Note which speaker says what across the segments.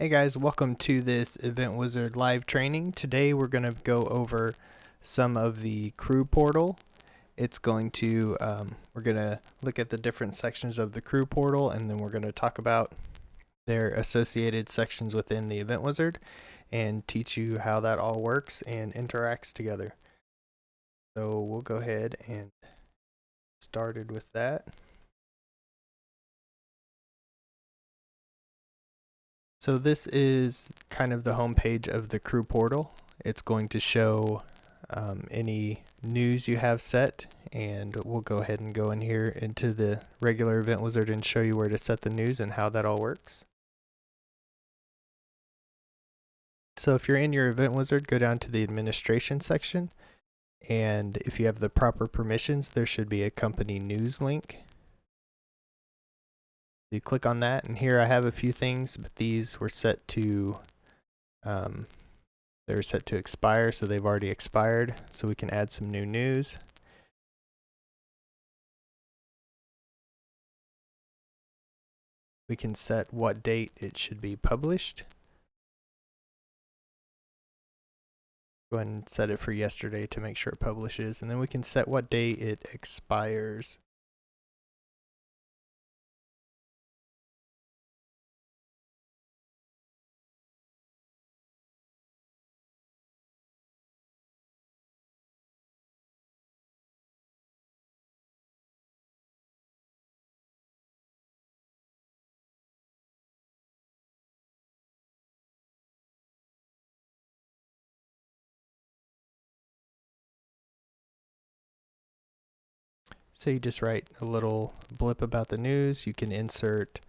Speaker 1: Hey guys, welcome to this Event Wizard live training. Today we're going to go over some of the crew portal. We're going to look at the different sections of the crew portal, and then we're going to talk about their associated sections within the Event Wizard and teach you how that all works and interacts together. So we'll go ahead and started with that. So this is kind of the home page of the crew portal. It's going to show any news you have set, and we'll go ahead and go in here into the regular Event Wizard and show you where to set the news and how that all works. So if you're in your Event Wizard, go down to the administration section, and if you have the proper permissions, there should be a company news link. You click on that, and here I have a few things, but these were set to expire, so they've already expired. So we can add some new news. We can set what date it should be published. Go ahead and set it for yesterday to make sure it publishes, and then we can set what day it expires. So you just write a little blip about the news. You can insert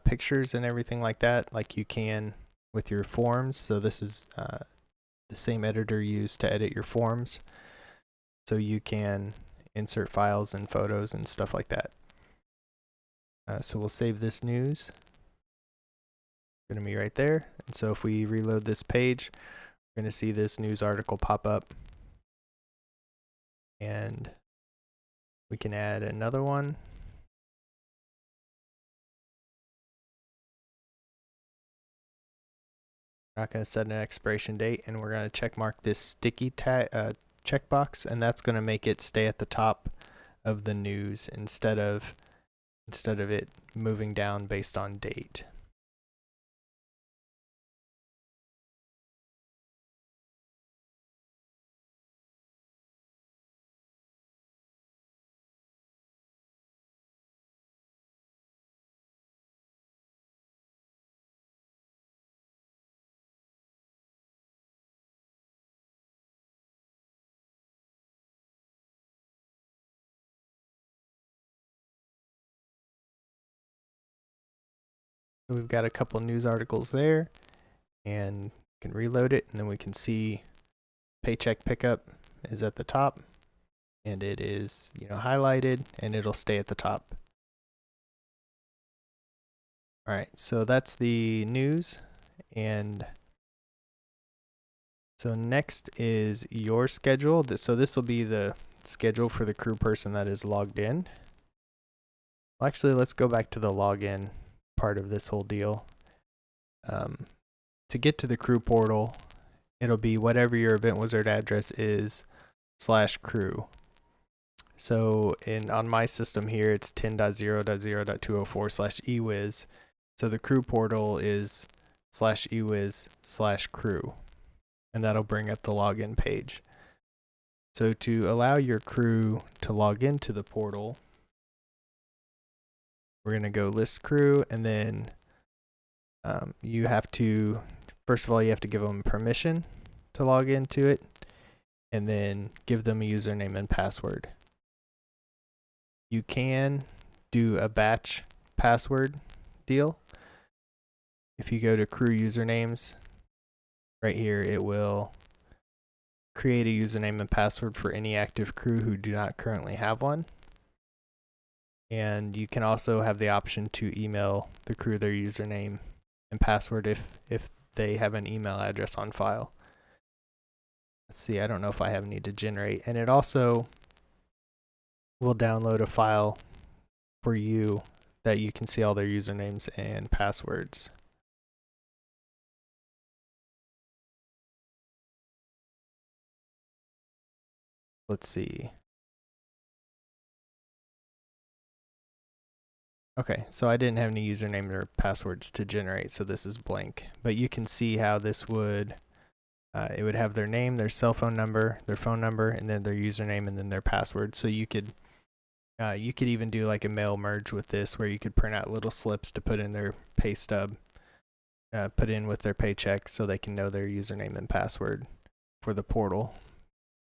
Speaker 1: pictures and everything like that, like you can with your forms. So this is the same editor used to edit your forms. So you can insert files and photos and stuff like that. So we'll save this news. It's going to be right there. And so if we reload this page, we're going to see this news article pop up. And we can add another one. We're not going to set an expiration date, and we're going to check mark this sticky checkbox, and that's going to make it stay at the top of the news instead of it moving down based on date. So we've got a couple news articles there, and can reload it, and then we can see paycheck pickup is at the top, and it is highlighted, and it'll stay at the top. All right, so that's the news, and so next is your schedule. So this will be the schedule for the crew person that is logged in. Well, actually, let's go back to the login part of this whole deal. To get to the crew portal, it'll be whatever your Event Wizard address is /crew. So on my system here, it's 10.0.0.204/ewiz. So the crew portal is /ewiz/crew, and that'll bring up the login page. So to allow your crew to log into the portal, we're going to go list crew, and then you have to, first of all, you have to give them permission to log into it, and then give them a username and password. You can do a batch password deal. If you go to crew usernames, right here, it will create a username and password for any active crew who do not currently have one. And you can also have the option to email the crew their username and password if they have an email address on file. Let's see, I don't know if I have any to generate. And it also will download a file for you that you can see all their usernames and passwords. let's see. Okay, so I didn't have any username or passwords to generate, so this is blank. But you can see how this would, it would have their name, their cell phone number, their phone number, and then their username, and then their password. So you could even do like a mail merge with this, where you could print out little slips to put in their pay stub, put in with their paycheck, so they can know their username and password for the portal.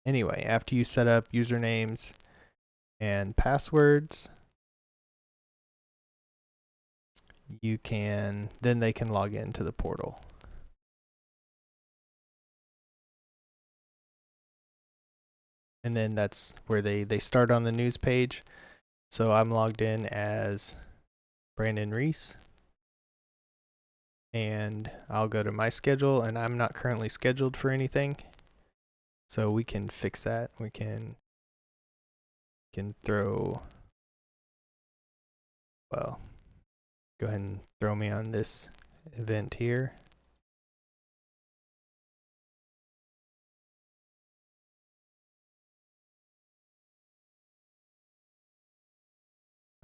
Speaker 1: Anyway, after you set up usernames and passwords, you can, then they can log into the portal. And then that's where they start on the news page. So I'm logged in as Brandon Reese. And I'll go to my schedule, and I'm not currently scheduled for anything. So we can fix that. We can throw, well, go ahead and throw me on this event here.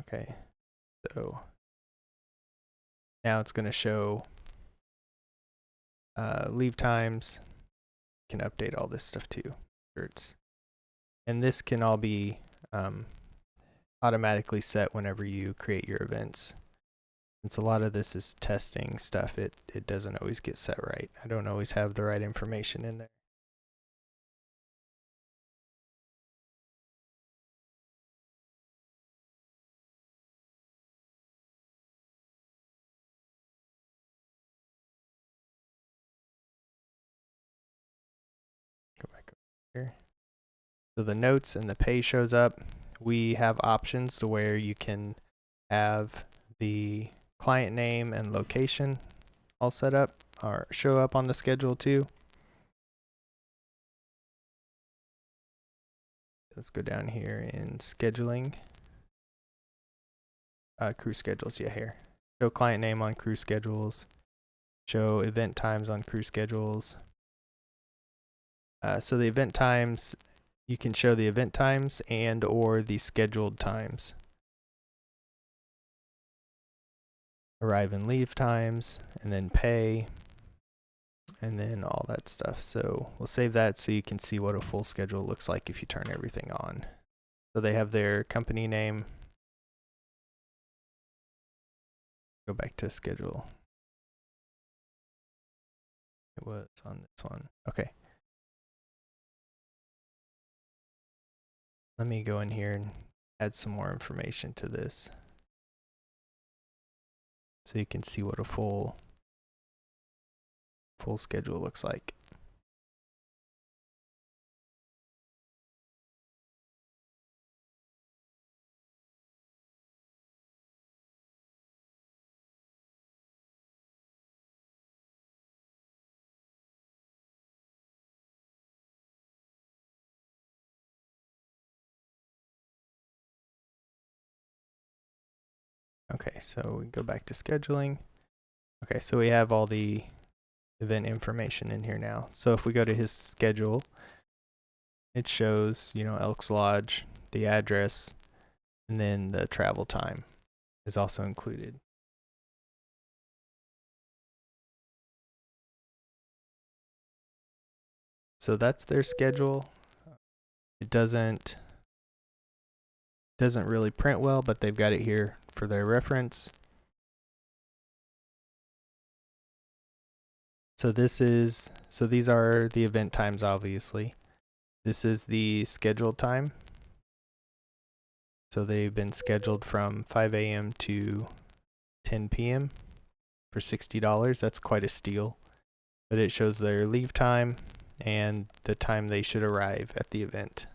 Speaker 1: Okay, so now it's going to show leave times. You can update all this stuff too. And this can all be automatically set whenever you create your events. Since a lot of this is testing stuff, it doesn't always get set right. I don't always have the right information in there. Go back over here. So the notes and the pay shows up. We have options to where you can have the client name and location all set up or show up on the schedule too. Let's go down here in scheduling. Crew schedules, yeah, here. Show client name on crew schedules. Show event times on crew schedules. So the event times, you can show the event times and or the scheduled times. Arrive and leave times, and then pay, and then all that stuff. So we'll save that so you can see what a full schedule looks like if you turn everything on. So they have their company name. Go back to schedule. It was on this one. Okay. Let me go in here and add some more information to this, so you can see what a full schedule looks like. Okay, so we go back to scheduling. Okay, so we have all the event information in here now. So if we go to his schedule, it shows, you know, Elks Lodge, the address, and then the travel time is also included. So that's their schedule. It doesn't really print well, but they've got it here for their reference. So these are the event times, obviously. This is the scheduled time. So they've been scheduled from 5 a.m. to 10 p.m. for $60. That's quite a steal. But it shows their leave time and the time they should arrive at the event.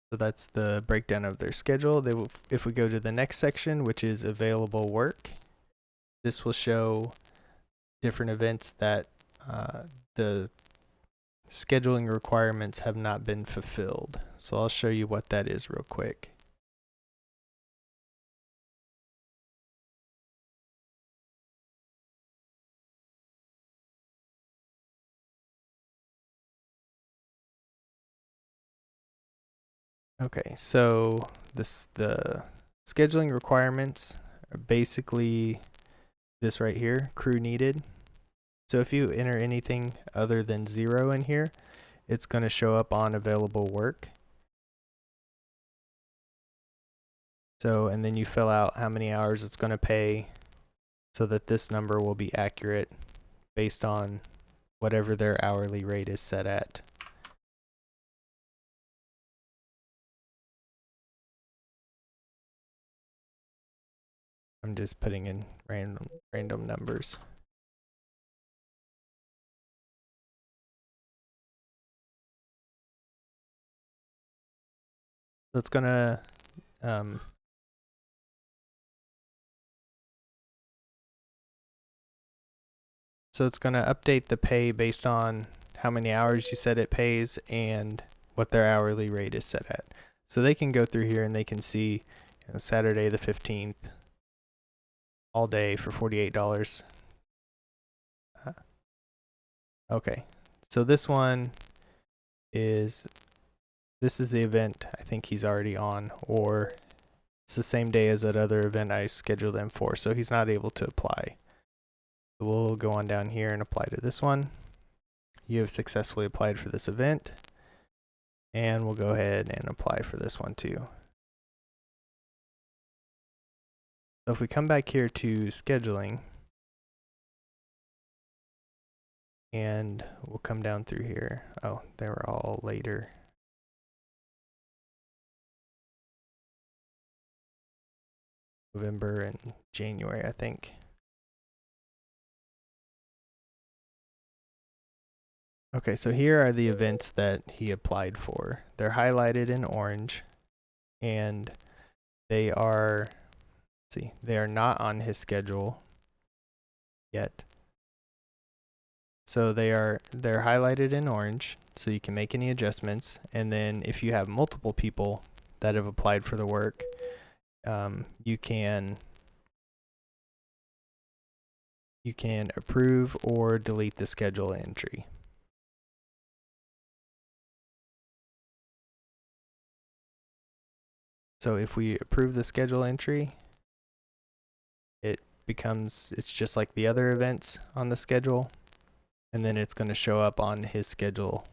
Speaker 1: So that's the breakdown of their schedule. If we go to the next section, which is available work, this will show different events that the scheduling requirements have not been fulfilled. So I'll show you what that is real quick. Okay, so the scheduling requirements are basically this right here, crew needed. So if you enter anything other than 0 in here, it's going to show up on available work. So, and then you fill out how many hours it's going to pay so that this number will be accurate based on whatever their hourly rate is set at. I'm just putting in random numbers. So it's gonna update the pay based on how many hours you said it pays and what their hourly rate is set at. So they can go through here and they can see, you know, Saturday the 15th, all day for $48. Okay, so this is the event I think he's already on, or it's the same day as that other event I scheduled him for, so he's not able to apply. So we'll go on down here and apply to this one. You have successfully applied for this event, and we'll go ahead and apply for this one too. So if we come back here to scheduling, and we'll come down through here. Oh, they were all later. November and January, I think. Okay, so here are the events that he applied for. They're highlighted in orange, and they are, they are not on his schedule yet. So they're highlighted in orange, so you can make any adjustments. And then if you have multiple people that have applied for the work, you can approve or delete the schedule entry. So if we approve the schedule entry, it's just like the other events on the schedule, and then it's going to show up on his schedule,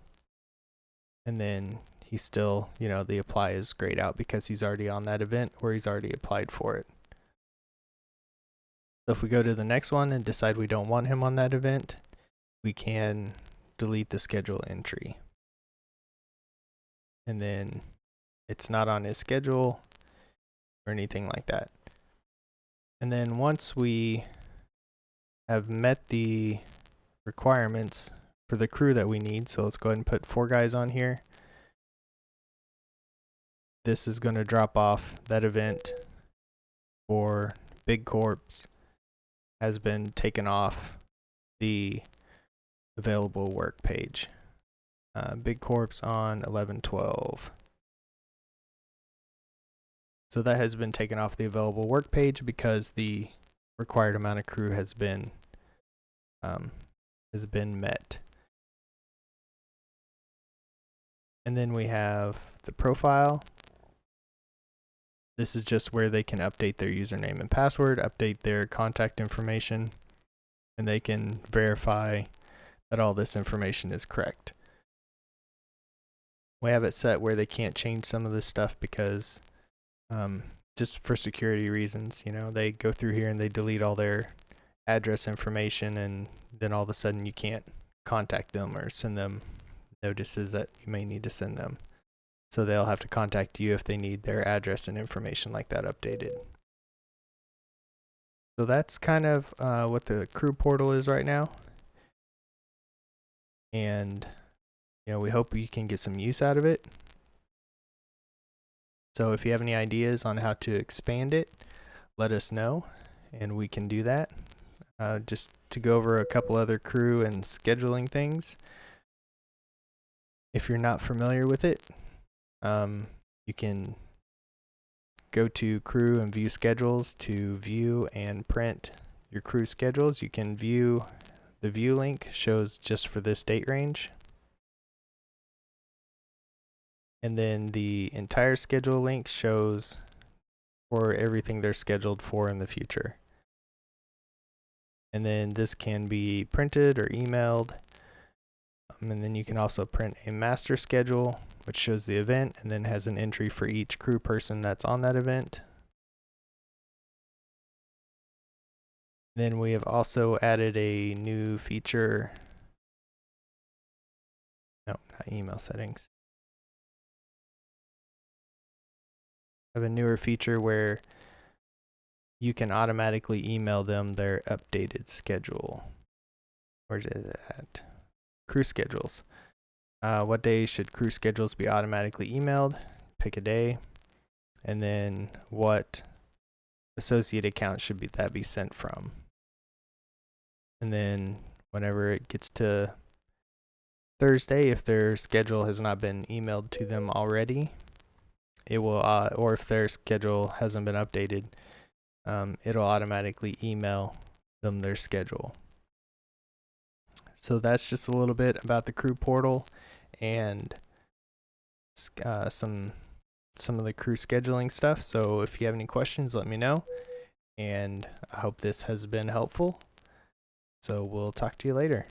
Speaker 1: and then he's still, you know, the apply is grayed out because he's already on that event or he's already applied for it. So if we go to the next one and decide we don't want him on that event, we can delete the schedule entry. And then it's not on his schedule or anything like that. And then once we have met the requirements for the crew that we need, so let's go ahead and put 4 guys on here. This is going to drop off that event for Big Corps has been taken off the available work page. Big Corps on 11/12. So that has been taken off the available work page because the required amount of crew has been met. And then we have the profile. This is just where they can update their username and password, update their contact information, and they can verify that all this information is correct. We have it set where they can't change some of this stuff because just for security reasons, you know, they go through here and they delete all their address information, and then all of a sudden you can't contact them or send them notices that you may need to send them. So they'll have to contact you if they need their address and information like that updated. So that's kind of what the crew portal is right now. And, you know, we hope you can get some use out of it. So if you have any ideas on how to expand it, let us know and we can do that. Just to go over a couple other crew and scheduling things. If you're not familiar with it, you can go to crew and view schedules to view and print your crew schedules. You can view, the view link shows just for this date range. And then the entire schedule link shows for everything they're scheduled for in the future. And then this can be printed or emailed. And then you can also print a master schedule, which shows the event and then has an entry for each crew person that's on that event. Then we have also added a new feature. No, not email settings. I have a newer feature where you can automatically email them their updated schedule. Where's it at? Crew schedules. What day should crew schedules be automatically emailed? Pick a day. And then what associate account should that be sent from? And then whenever it gets to Thursday, if their schedule has not been emailed to them already, it will, or if their schedule hasn't been updated, it'll automatically email them their schedule. So that's just a little bit about the crew portal and some of the crew scheduling stuff. So if you have any questions, let me know. And I hope this has been helpful. So we'll talk to you later.